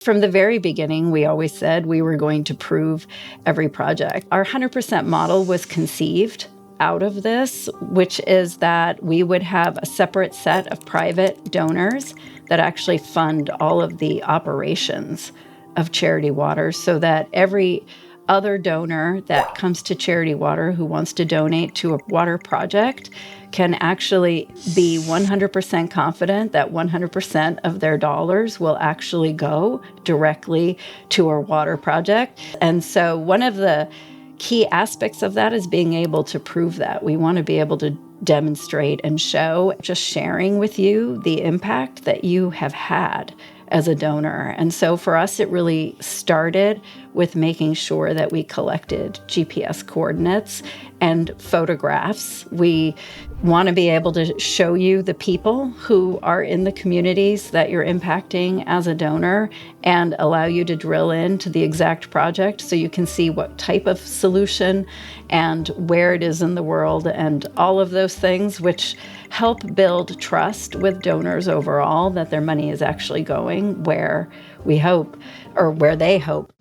From the very beginning, we always said we were going to prove every project. Our 100% model was conceived out of this, which is that we would have a separate set of private donors that actually fund all of the operations of Charity Water, so that every other donor that comes to Charity Water who wants to donate to a water project can actually be 100% confident that 100% of their dollars will actually go directly to our water project. And so one of the key aspects of that is being able to prove that. We want to be able to demonstrate and show, just sharing with you the impact that you have had as a donor. And so for us, it really started with making sure that we collected GPS coordinates and photographs. We want to be able to show you the people who are in the communities that you're impacting as a donor and allow you to drill into the exact project so you can see what type of solution and where it is in the world and all of those things, which help build trust with donors overall that their money is actually going where we hope or where they hope.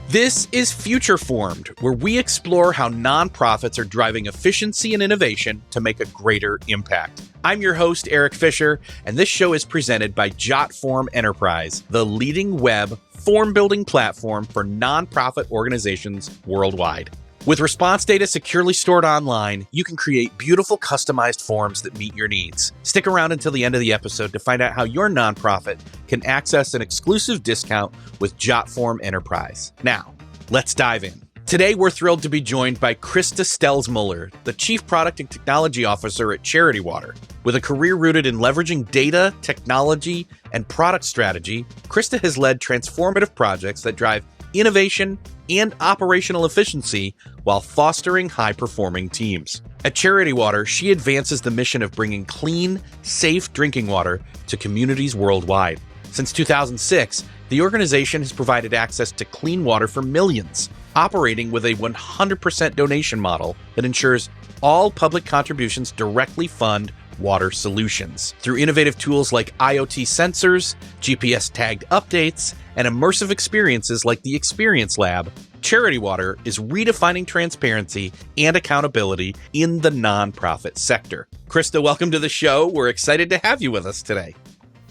This is Future Formed, where we explore how nonprofits are driving efficiency and innovation to make a greater impact. I'm your host, Erik Fisher, and this show is presented by Jotform Enterprise, the leading web form-building platform for nonprofit organizations worldwide. With response data securely stored online, you can create beautiful customized forms that meet your needs. Stick around until the end of the episode to find out how your nonprofit can access an exclusive discount with Jotform Enterprise. Now, let's dive in. Today, we're thrilled to be joined by Christa Stelzmuller, the Chief Product and Technology Officer at Charity Water. With a career rooted in leveraging data, technology, and product strategy, Christa has led transformative projects that drive innovation and operational efficiency while fostering high-performing teams. At Charity Water, she advances the mission of bringing clean, safe drinking water to communities worldwide. Since 2006, the organization has provided access to clean water for millions, operating with a 100% donation model that ensures all public contributions directly fund water solutions. Through innovative tools like IoT sensors, GPS-tagged updates, and immersive experiences like the Experience Lab, Charity Water is redefining transparency and accountability in the nonprofit sector. Christa, welcome to the show. We're excited to have you with us today.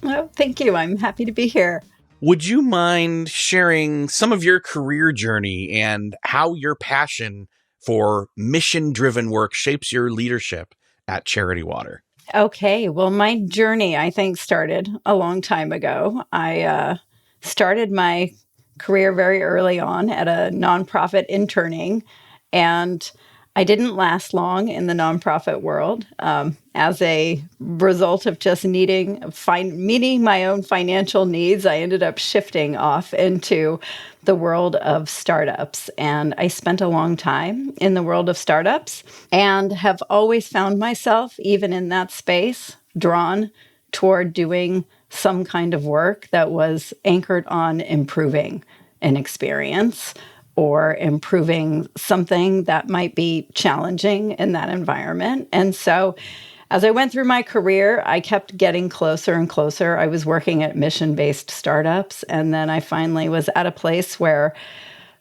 Well, thank you. I'm happy to be here. Would you mind sharing some of your career journey and how your passion for mission-driven work shapes your leadership at Charity Water? Okay. Well, my journey, I think, started a long time ago. I started my career very early on at a nonprofit interning, and I didn't last long in the nonprofit world as a result of just meeting my own financial needs. I ended up shifting off into the world of startups, and I spent a long time in the world of startups and have always found myself, even in that space, drawn toward doing some kind of work that was anchored on improving an experience or improving something that might be challenging in that environment. And so as I went through my career, I kept getting closer and closer. I was working at mission-based startups, and then I finally was at a place where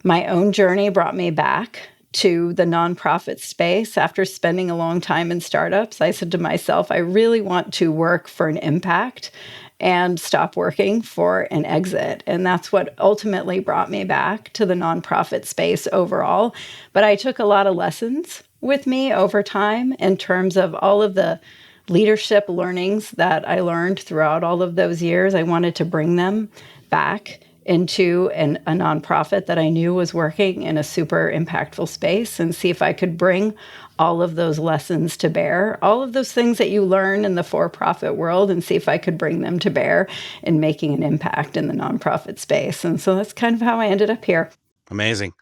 my own journey brought me back to the nonprofit space. After spending a long time in startups, I said to myself, I really want to work for an impact and stop working for an exit. And that's what ultimately brought me back to the nonprofit space overall. But I took a lot of lessons with me over time in terms of all of the leadership learnings that I learned throughout all of those years. I wanted to bring them back into a nonprofit that I knew was working in a super impactful space and see if I could bring all of those lessons to bear, all of those things that you learn in the for-profit world, and see if I could bring them to bear in making an impact in the nonprofit space. And so that's kind of how I ended up here. Amazing.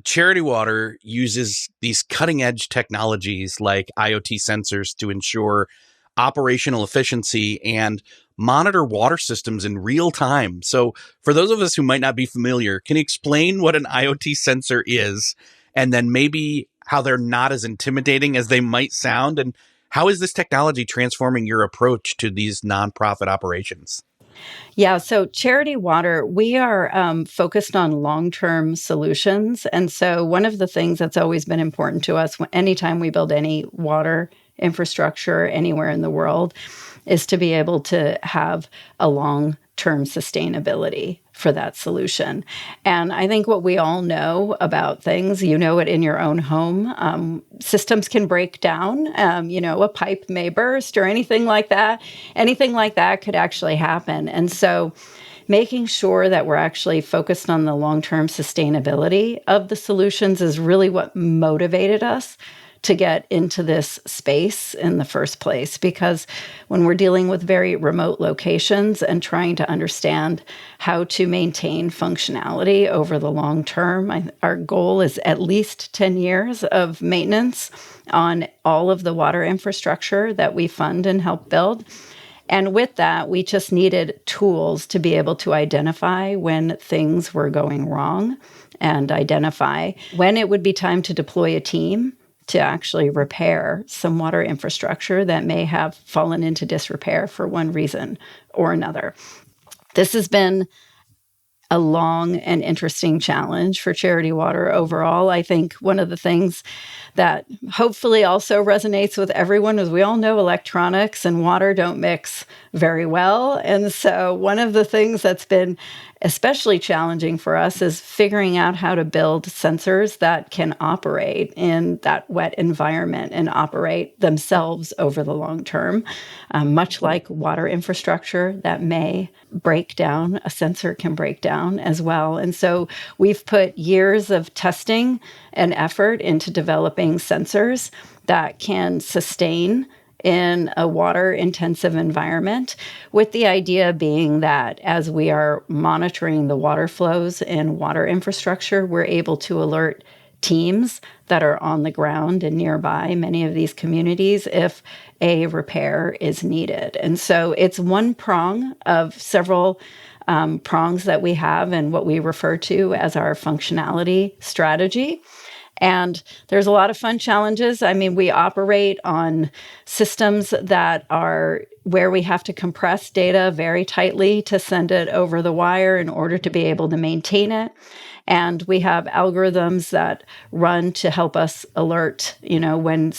Charity Water uses these cutting-edge technologies like IoT sensors to ensure operational efficiency and monitor water systems in real time. So for those of us who might not be familiar, can you explain what an IoT sensor is, and then maybe how they're not as intimidating as they might sound? And how is this technology transforming your approach to these nonprofit operations? Yeah, so Charity Water, we are focused on long-term solutions. And so one of the things that's always been important to us anytime we build any water infrastructure anywhere in the world is to be able to have a long-term sustainability for that solution. And I think what we all know about things, you know it in your own home, systems can break down, a pipe may burst or anything like that. Anything like that could actually happen. And so making sure that we're actually focused on the long-term sustainability of the solutions is really what motivated us to get into this space in the first place. Because when we're dealing with very remote locations and trying to understand how to maintain functionality over the long term, our goal is at least 10 years of maintenance on all of the water infrastructure that we fund and help build. And with that, we just needed tools to be able to identify when things were going wrong and identify when it would be time to deploy a team to actually repair some water infrastructure that may have fallen into disrepair for one reason or another. This has been a long and interesting challenge for Charity Water overall. I think one of the things that hopefully also resonates with everyone is we all know electronics and water don't mix very well. And so one of the things that's been especially challenging for us is figuring out how to build sensors that can operate in that wet environment and operate themselves over the long term. Much like water infrastructure that may break down, a sensor can break down as well. And so we've put years of testing and effort into developing sensors that can sustain in a water-intensive environment, with the idea being that as we are monitoring the water flows in water infrastructure, we're able to alert teams that are on the ground and nearby many of these communities if a repair is needed. And so it's one prong of several prongs that we have and what we refer to as our functionality strategy. And there's a lot of fun challenges. I mean, we operate on systems that are where we have to compress data very tightly to send it over the wire in order to be able to maintain it. And we have algorithms that run to help us alert, when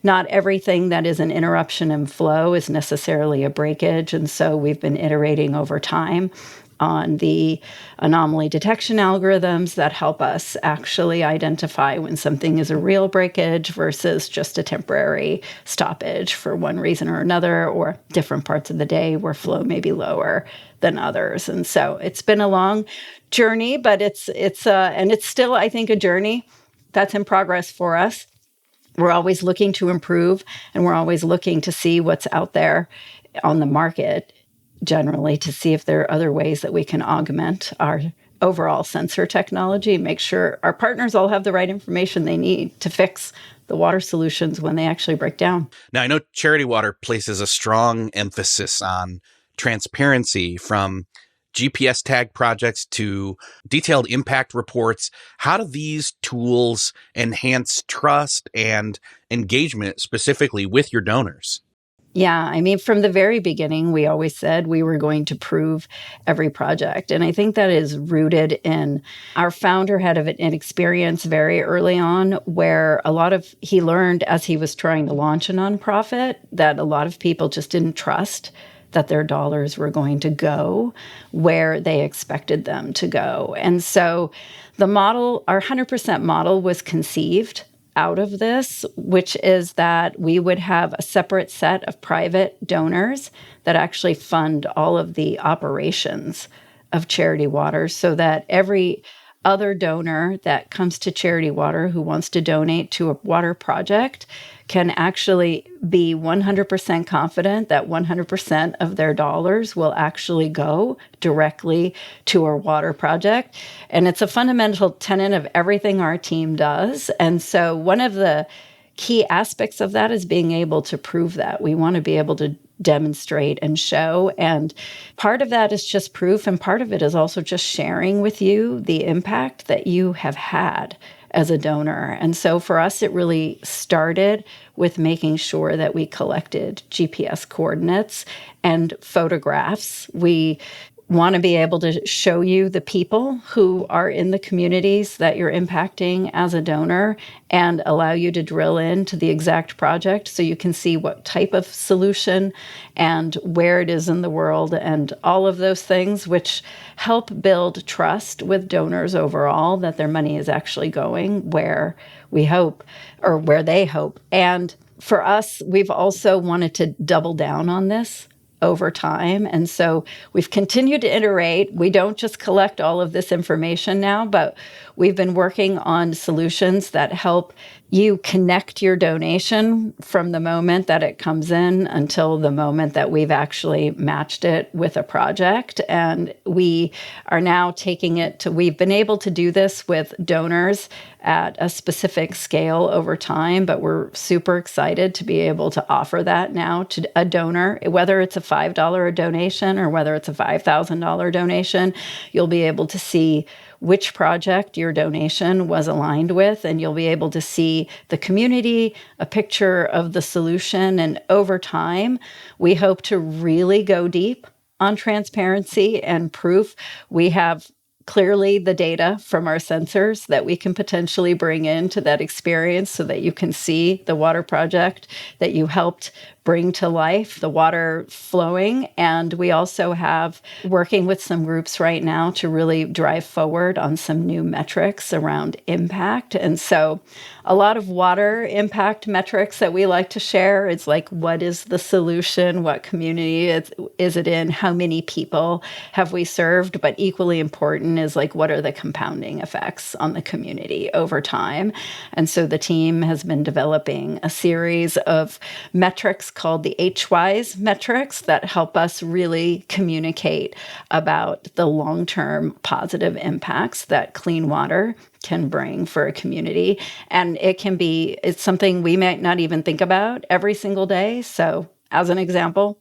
not everything that is an interruption in flow is necessarily a breakage. And so we've been iterating over time on the anomaly detection algorithms that help us actually identify when something is a real breakage versus just a temporary stoppage for one reason or another, or different parts of the day where flow may be lower than others. And so it's been a long journey, but it's still, I think, a journey that's in progress for us. We're always looking to improve, and we're always looking to see what's out there on the market generally to see if there are other ways that we can augment our overall sensor technology and make sure our partners all have the right information they need to fix the water solutions when they actually break down. Now, I know Charity Water places a strong emphasis on transparency, from GPS tag projects to detailed impact reports. How do these tools enhance trust and engagement specifically with your donors? Yeah, I mean, from the very beginning, we always said we were going to prove every project. And I think that is rooted in our founder had an experience very early on where he learned as he was trying to launch a nonprofit that a lot of people just didn't trust that their dollars were going to go where they expected them to go. And so the model, our 100% model, was conceived out of this, which is that we would have a separate set of private donors that actually fund all of the operations of Charity Water, so that every other donor that comes to Charity Water who wants to donate to a water project can actually be 100% confident that 100% of their dollars will actually go directly to our water project. And it's a fundamental tenet of everything our team does. And so one of the key aspects of that is being able to prove that. We want to be able to demonstrate and show. And part of that is just proof. And part of it is also just sharing with you the impact that you have had as a donor. And so for us, it really started with making sure that we collected GPS coordinates and photographs. We want to be able to show you the people who are in the communities that you're impacting as a donor and allow you to drill into the exact project so you can see what type of solution and where it is in the world and all of those things, which help build trust with donors overall that their money is actually going where we hope or where they hope. And for us, we've also wanted to double down on this over time. And so we've continued to iterate. We don't just collect all of this information now, but we've been working on solutions that help you connect your donation from the moment that it comes in until the moment that we've actually matched it with a project. And we are now taking it to, we've been able to do this with donors at a specific scale over time, but we're super excited to be able to offer that now to a donor, whether it's a $5 donation or whether it's a $5,000 donation. You'll be able to see which project your donation was aligned with, and you'll be able to see the community, a picture of the solution. And over time, we hope to really go deep on transparency and proof. We have clearly the data from our sensors that we can potentially bring into that experience so that you can see the water project that you helped bring to life, the water flowing. And we also have working with some groups right now to really drive forward on some new metrics around impact. And so a lot of water impact metrics that we like to share is like, what is the solution? What community is it in? How many people have we served? But equally important is like, what are the compounding effects on the community over time? And so the team has been developing a series of metrics called the HWISE metrics that help us really communicate about the long-term positive impacts that clean water can bring for a community. And it's something we might not even think about every single day. So as an example,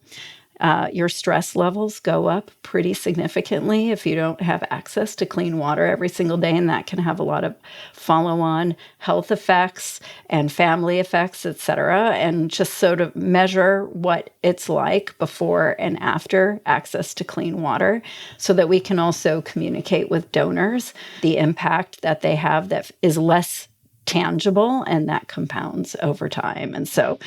your stress levels go up pretty significantly if you don't have access to clean water every single day, and that can have a lot of follow-on health effects and family effects, et cetera, and just sort of measure what it's like before and after access to clean water so that we can also communicate with donors the impact that they have that is less tangible and that compounds over time. And so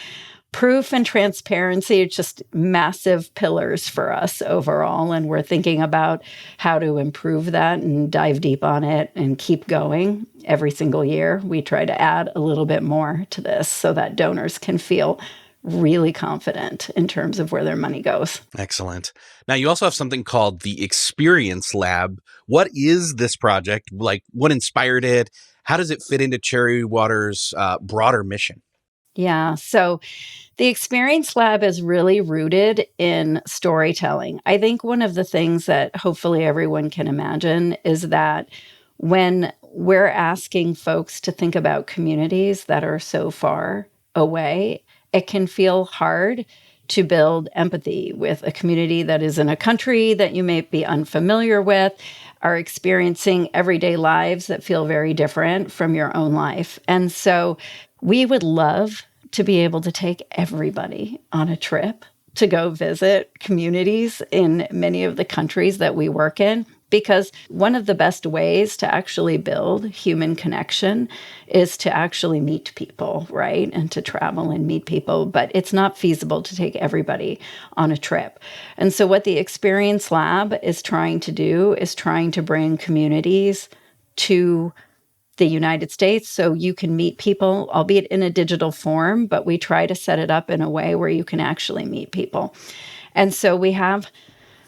proof and transparency are just massive pillars for us overall, and we're thinking about how to improve that and dive deep on it and keep going. Every single year, we try to add a little bit more to this so that donors can feel really confident in terms of where their money goes. Excellent. Now, you also have something called the Experience Lab. What is this project? Like, what inspired it? How does it fit into Cherry Water's broader mission? Yeah, so the Experience Lab is really rooted in storytelling. I think one of the things that hopefully everyone can imagine is that when we're asking folks to think about communities that are so far away, it can feel hard to build empathy with a community that is in a country that you may be unfamiliar with, are experiencing everyday lives that feel very different from your own life. And so we would love to be able to take everybody on a trip to go visit communities in many of the countries that we work in, because one of the best ways to actually build human connection is to actually meet people, right? And to travel and meet people. But it's not feasible to take everybody on a trip. And so what the Experience Lab is trying to do is trying to bring communities to the United States so you can meet people, albeit in a digital form, but we try to set it up in a way where you can actually meet people. And so we have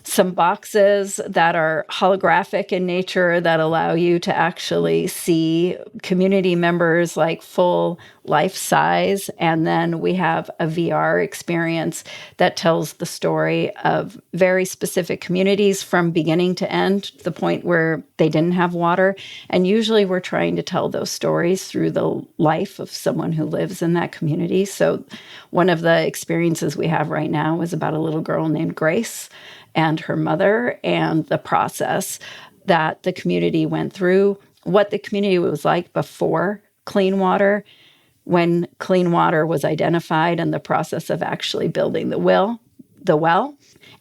some boxes that are holographic in nature that allow you to actually see community members like full life size. And then we have a VR experience that tells the story of very specific communities from beginning to end, to the point where they didn't have water. And usually we're trying to tell those stories through the life of someone who lives in that community. So one of the experiences we have right now is about a little girl named Grace and her mother and the process that the community went through what the community was like before clean water, when clean water was identified and the process of actually building the well.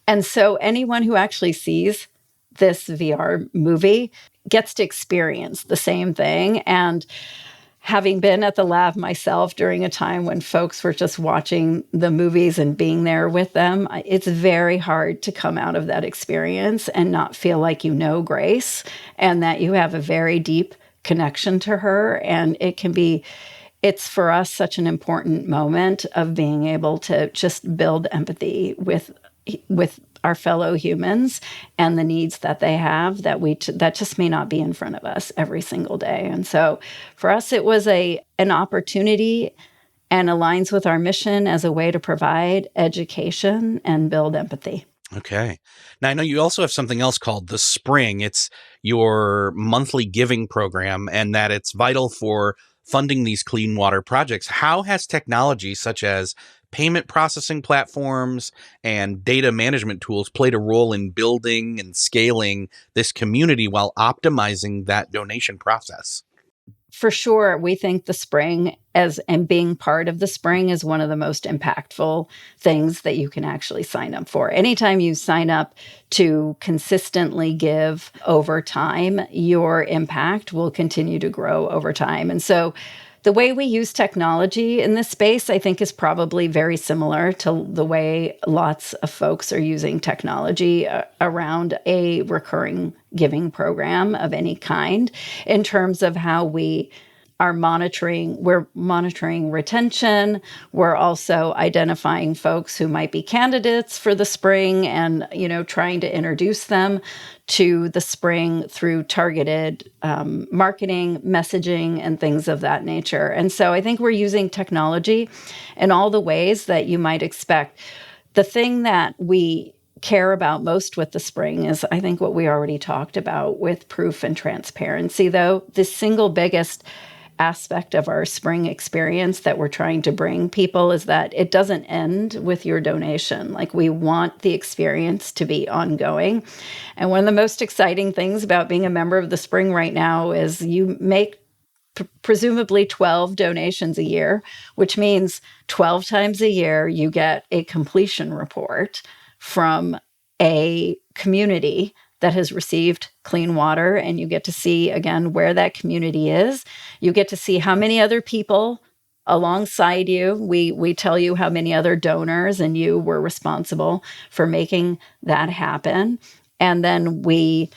And so anyone who actually sees this VR movie gets to experience the same thing. And having been at the lab myself during a time when folks were just watching the movies and being there with them, it's very hard to come out of that experience and not feel like you know Grace and that you have a very deep connection to her. And it's for us such an important moment of being able to just build empathy with our fellow humans and the needs that they have that just may not be in front of us every single day. And so for us, it was an opportunity and aligns with our mission as a way to provide education and build empathy. Okay. Now, I know you also have something else called the Spring. It's your monthly giving program, and that it's vital for funding these clean water projects. How has technology such as payment processing platforms and data management tools played a role in building and scaling this community while optimizing that donation process? For sure, we think the Spring and being part of the Spring is one of the most impactful things that you can actually sign up for. Anytime you sign up to consistently give over time, your impact will continue to grow over time. And so the way we use technology in this space, I think, is probably very similar to the way lots of folks are using technology around a recurring giving program of any kind, in terms of how we are monitoring. We're monitoring retention. We're also identifying folks who might be candidates for the Spring and, trying to introduce them to the Spring through targeted marketing, messaging, and things of that nature. And so I think we're using technology in all the ways that you might expect. The thing that we care about most with the Spring is, I think, what we already talked about with proof and transparency, though. The single biggest aspect of our Spring experience that we're trying to bring people is that it doesn't end with your donation. Like, we want the experience to be ongoing. And one of the most exciting things about being a member of the Spring right now is you make presumably 12 donations a year, which means 12 times a year you get a completion report from a community that has received clean water, and you get to see, again, where that community is. You get to see how many other people alongside you. We tell you how many other donors and you were responsible for making that happen. And then we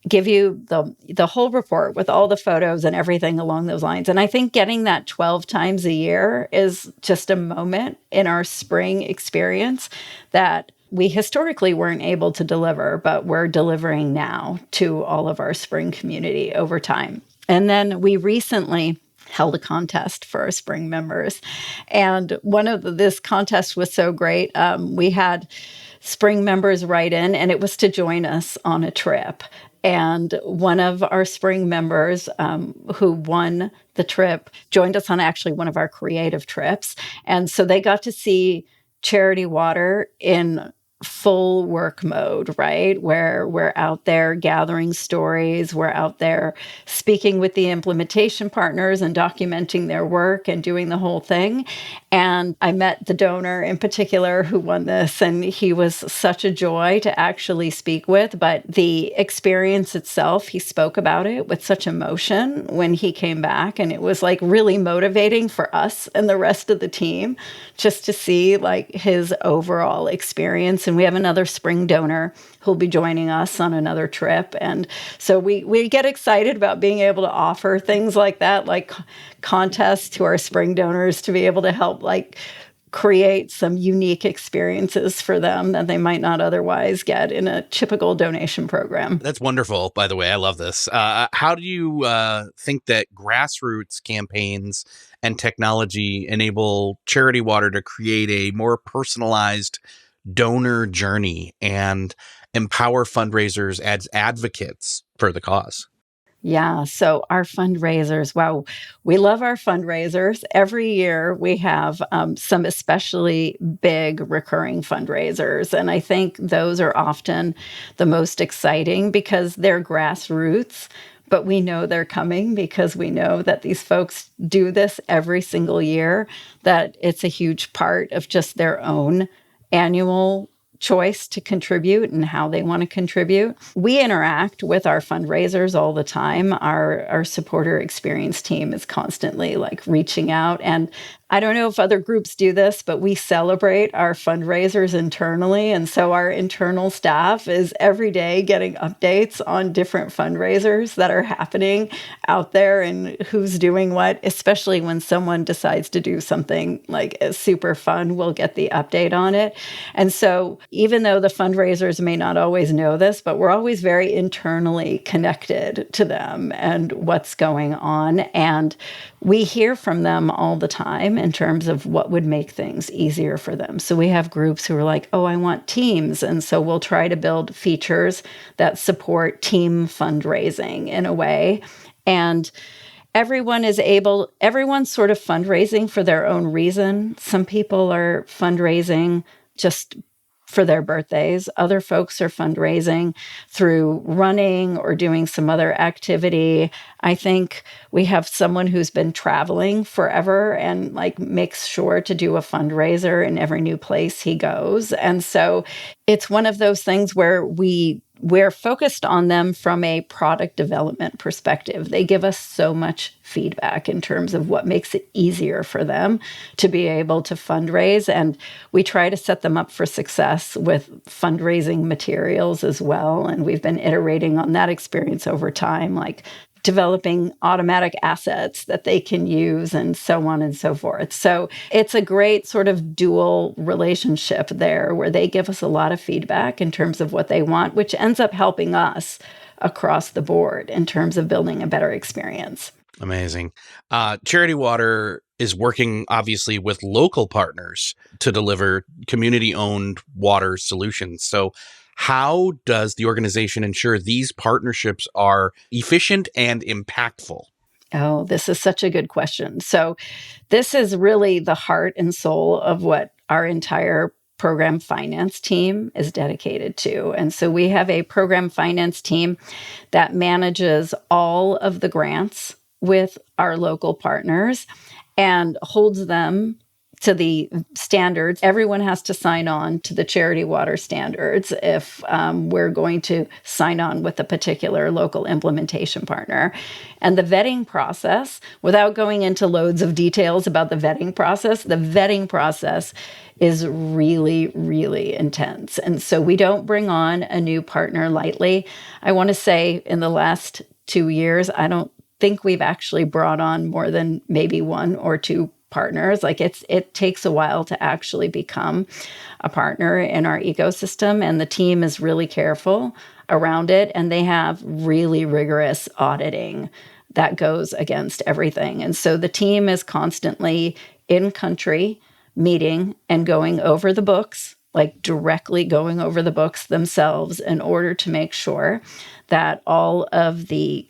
give you the whole report with all the photos and everything along those lines. And I think getting that 12 times a year is just a moment in our Spring experience that we historically weren't able to deliver, but we're delivering now to all of our Spring community over time. And then we recently held a contest for our Spring members. And this contest was so great. We had Spring members write in, and it was to join us on a trip. And one of our Spring members who won the trip joined us on actually one of our creative trips. And so they got to see Charity Water in full work mode, right? Where we're out there gathering stories, we're out there speaking with the implementation partners and documenting their work and doing the whole thing. And I met the donor in particular who won this, and he was such a joy to actually speak with. But the experience itself, he spoke about it with such emotion when he came back, and it was like really motivating for us and the rest of the team just to see like his overall experience. And we have another Spring donor who'll be joining us on another trip. And so we get excited about being able to offer things like that, like contests to our Spring donors to be able to help like create some unique experiences for them that they might not otherwise get in a typical donation program. That's wonderful, by the way. I love this. How do you think that grassroots campaigns and technology enable Charity Water to create a more personalized donor journey and empower fundraisers as advocates for the cause? Yeah. So our fundraisers, wow, we love our fundraisers. Every year we have some especially big recurring fundraisers. And I think those are often the most exciting because they're grassroots, but we know they're coming because we know that these folks do this every single year, that it's a huge part of just their own annual choice to contribute and how they want to contribute. We interact with our fundraisers all the time. Our supporter experience team is constantly like reaching out. And I don't know if other groups do this, but we celebrate our fundraisers internally. And so our internal staff is every day getting updates on different fundraisers that are happening out there and who's doing what, especially when someone decides to do something like super fun, we'll get the update on it. And so even though the fundraisers may not always know this, but we're always very internally connected to them and what's going on. And we hear from them all the time in terms of what would make things easier for them. So we have groups who are like, oh, I want teams. And so we'll try to build features that support team fundraising in a way. And everyone's sort of fundraising for their own reason. Some people are fundraising just for their birthdays. Other folks are fundraising through running or doing some other activity. I think we have someone who's been traveling forever and like makes sure to do a fundraiser in every new place he goes. And so it's one of those things where we're focused on them from a product development perspective. They give us so much feedback in terms of what makes it easier for them to be able to fundraise. And we try to set them up for success with fundraising materials as well. And we've been iterating on that experience over time, like developing automatic assets that they can use and so on and so forth. So it's a great sort of dual relationship there where they give us a lot of feedback in terms of what they want, which ends up helping us across the board in terms of building a better experience. Amazing. Charity Water is working obviously with local partners to deliver community-owned water solutions. So how does the organization ensure these partnerships are efficient and impactful? Oh, this is such a good question. So this is really the heart and soul of what our entire program finance team is dedicated to. And so we have a program finance team that manages all of the grants with our local partners and holds them to the standards. Everyone has to sign on to the Charity Water standards if we're going to sign on with a particular local implementation partner. And the vetting process, without going into loads of details about the vetting process is really, really intense. And so we don't bring on a new partner lightly. I want to say in the last 2 years, I don't think we've actually brought on more than maybe 1 or 2 partners. Like it takes a while to actually become a partner in our ecosystem, and the team is really careful around it, and they have really rigorous auditing that goes against everything. And so the team is constantly in country meeting and going over the books, like directly going over the books themselves in order to make sure that all of the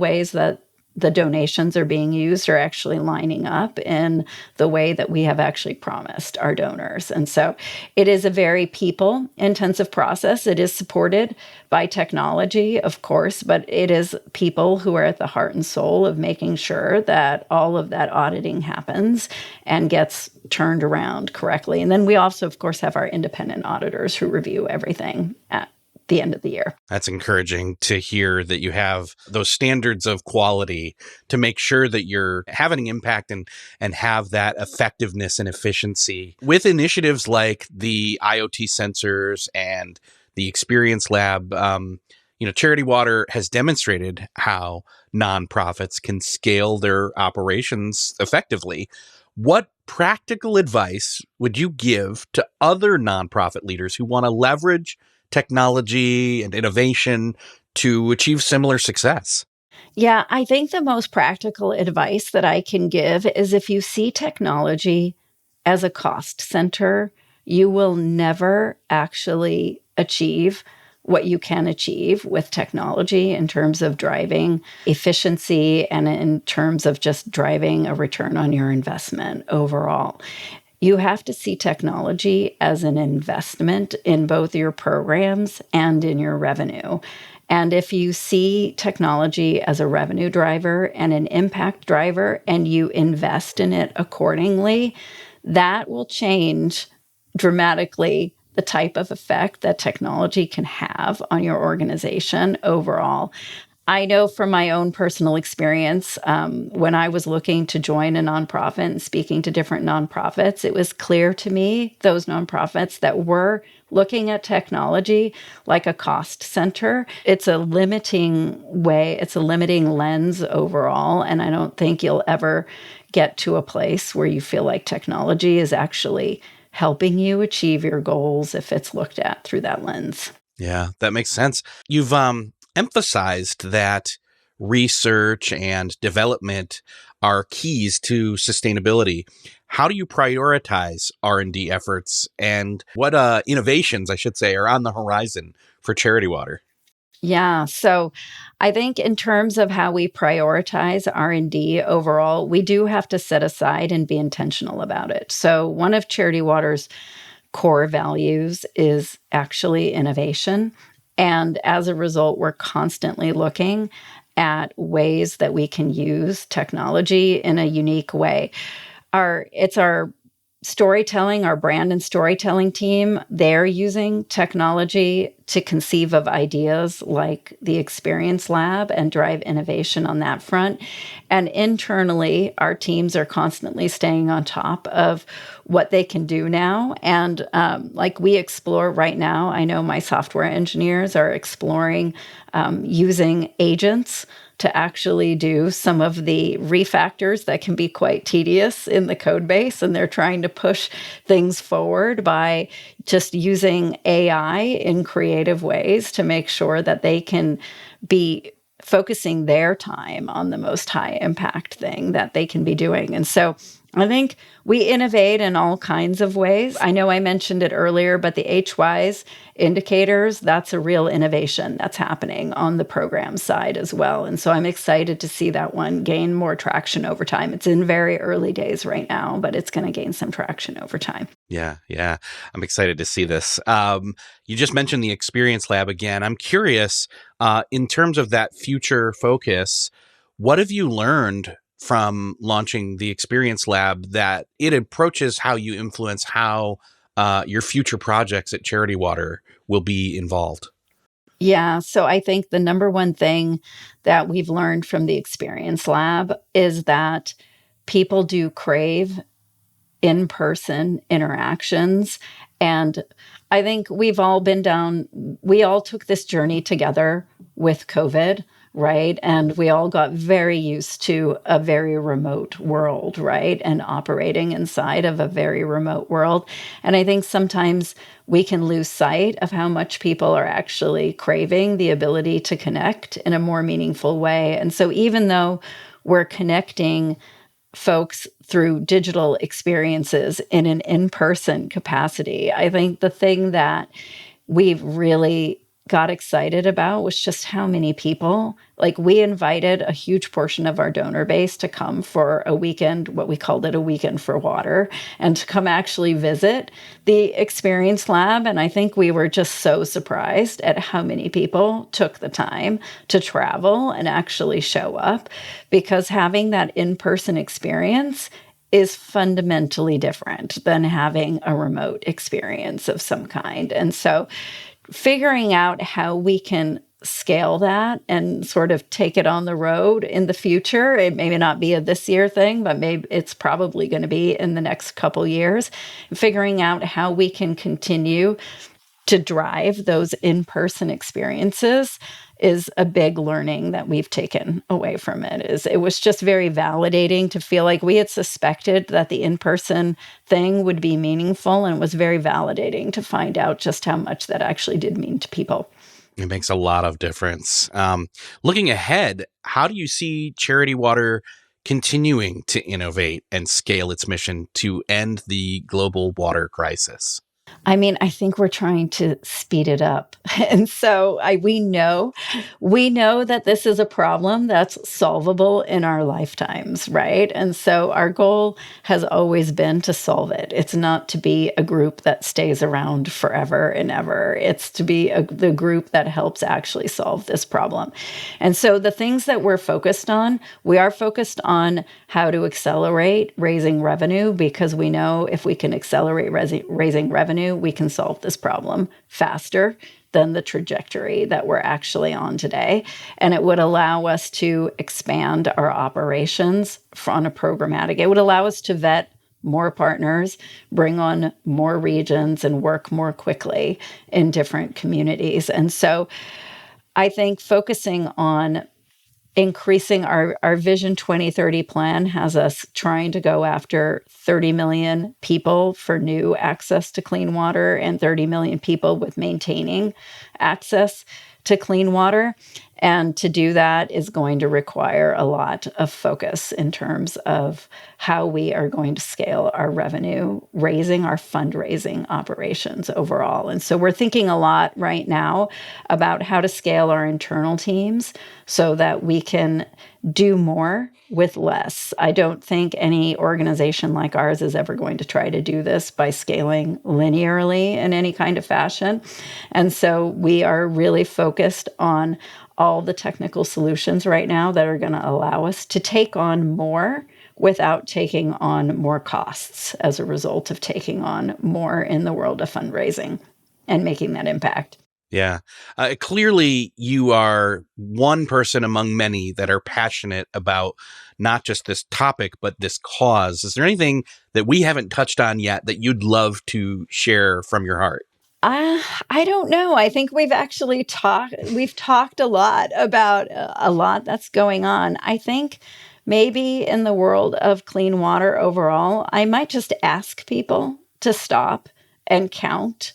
ways that the donations are being used are actually lining up in the way that we have actually promised our donors. And so it is a very people-intensive process. It is supported by technology, of course, but it is people who are at the heart and soul of making sure that all of that auditing happens and gets turned around correctly. And then we also, of course, have our independent auditors who review everything at the end of the year. That's encouraging to hear that you have those standards of quality to make sure that you're having an impact and have that effectiveness and efficiency. With initiatives like the IoT sensors and the Experience Lab, Charity Water has demonstrated how nonprofits can scale their operations effectively. What practical advice would you give to other nonprofit leaders who want to leverage technology and innovation to achieve similar success? Yeah, I think the most practical advice that I can give is if you see technology as a cost center, you will never actually achieve what you can achieve with technology in terms of driving efficiency and in terms of just driving a return on your investment overall. You have to see technology as an investment in both your programs and in your revenue. And if you see technology as a revenue driver and an impact driver and you invest in it accordingly, that will change dramatically the type of effect that technology can have on your organization overall. I know from my own personal experience, when I was looking to join a nonprofit and speaking to different nonprofits, it was clear to me, those nonprofits that were looking at technology like a cost center, it's a limiting way, it's a limiting lens overall. And I don't think you'll ever get to a place where you feel like technology is actually helping you achieve your goals if it's looked at through that lens. Yeah, that makes sense. You've emphasized that research and development are keys to sustainability. How do you prioritize R&D efforts, and what innovations, I should say, are on the horizon for Charity Water? Yeah, so I think in terms of how we prioritize R&D overall, we do have to set aside and be intentional about it. So one of Charity Water's core values is actually innovation. And as a result, we're constantly looking at ways that we can use technology in a unique way. It's our storytelling, our brand and storytelling team, they're using technology to conceive of ideas like the Experience Lab and drive innovation on that front. And internally, our teams are constantly staying on top of what they can do now. And like we explore right now, I know my software engineers are exploring using agents to actually do some of the refactors that can be quite tedious in the code base. And they're trying to push things forward by just using AI in creative ways to make sure that they can be focusing their time on the most high impact thing that they can be doing. And so I think we innovate in all kinds of ways. I know I mentioned it earlier, but the HWise indicators, that's a real innovation that's happening on the program side as well. And so I'm excited to see that one gain more traction over time. It's in very early days right now, but it's going to gain some traction over time. Yeah. I'm excited to see this. You just mentioned the Experience Lab again. I'm curious, in terms of that future focus, what have you learned from launching the Experience Lab that it approaches how you influence how your future projects at Charity Water will be involved? Yeah, so I think the number one thing that we've learned from the Experience Lab is that people do crave in-person interactions. And I think we all took this journey together with COVID, right? And we all got very used to a very remote world, right? And operating inside of a very remote world. And I think sometimes we can lose sight of how much people are actually craving the ability to connect in a more meaningful way. And so even though we're connecting folks through digital experiences in an in-person capacity, I think the thing that we've really got excited about was just how many people, like we invited a huge portion of our donor base to come for a weekend, what we called it a weekend for water, and to come actually visit the Experience Lab. And I think we were just so surprised at how many people took the time to travel and actually show up, because having that in-person experience is fundamentally different than having a remote experience of some kind. And so figuring out how we can scale that and sort of take it on the road in the future. It may not be a this year thing, but maybe it's probably going to be in the next couple years. Figuring out how we can continue to drive those in-person experiences is a big learning that we've taken away from it. It was just very validating to feel like we had suspected that the in-person thing would be meaningful, and it was very validating to find out just how much that actually did mean to people. It makes a lot of difference. Looking ahead, how do you see Charity Water continuing to innovate and scale its mission to end the global water crisis? I mean, I think we're trying to speed it up. And so we know that this is a problem that's solvable in our lifetimes, right? And so our goal has always been to solve it. It's not to be a group that stays around forever and ever. It's to be the group that helps actually solve this problem. And so the things that we are focused on how to accelerate raising revenue, because we know if we can accelerate raising revenue, we can solve this problem faster than the trajectory that we're actually on today. And it would allow us to expand our operations on a programmatic. It would allow us to vet more partners, bring on more regions, and work more quickly in different communities. And so I think focusing on increasing our Vision 2030 plan has us trying to go after 30 million people for new access to clean water and 30 million people with maintaining access to clean water. And to do that is going to require a lot of focus in terms of how we are going to scale our revenue, raising our fundraising operations overall. And so we're thinking a lot right now about how to scale our internal teams so that we can do more with less. I don't think any organization like ours is ever going to try to do this by scaling linearly in any kind of fashion. And so we are really focused on all the technical solutions right now that are going to allow us to take on more without taking on more costs as a result of taking on more in the world of fundraising and making that impact. Yeah. Clearly, you are one person among many that are passionate about not just this topic, but this cause. Is there anything that we haven't touched on yet that you'd love to share from your heart? I don't know. I think we've talked a lot about a lot that's going on. I think maybe in the world of clean water overall, I might just ask people to stop and count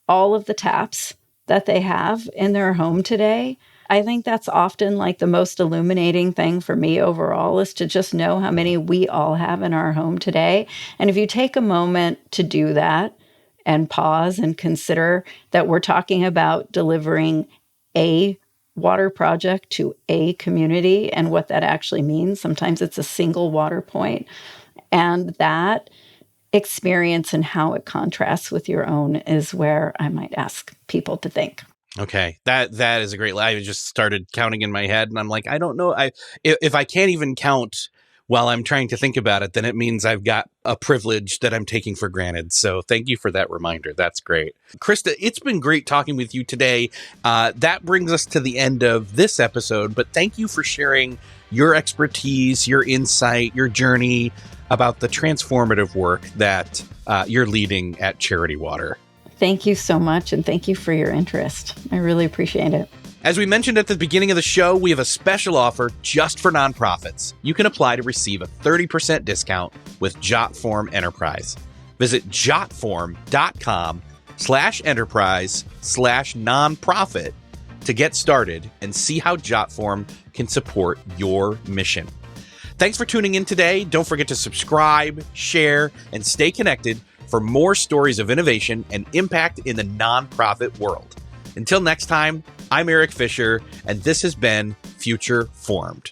all of the taps that they have in their home today. I think that's often like the most illuminating thing for me overall, is to just know how many we all have in our home today. And if you take a moment to do that, and pause and consider that we're talking about delivering a water project to a community and what that actually means. Sometimes it's a single water point. And that experience and how it contrasts with your own is where I might ask people to think. Okay, that is a great. I just started counting in my head, and I'm like, I don't know. If I can't even count while I'm trying to think about it, then it means I've got a privilege that I'm taking for granted. So thank you for that reminder. That's great. Christa, it's been great talking with you today. That brings us to the end of this episode, but thank you for sharing your expertise, your insight, your journey about the transformative work that you're leading at Charity Water. Thank you so much, and thank you for your interest. I really appreciate it. As we mentioned at the beginning of the show, we have a special offer just for nonprofits. You can apply to receive a 30% discount with Jotform Enterprise. Visit jotform.com/enterprise/nonprofit to get started and see how Jotform can support your mission. Thanks for tuning in today. Don't forget to subscribe, share, and stay connected for more stories of innovation and impact in the nonprofit world. Until next time, I'm Erik Fisher, and this has been Future Formed.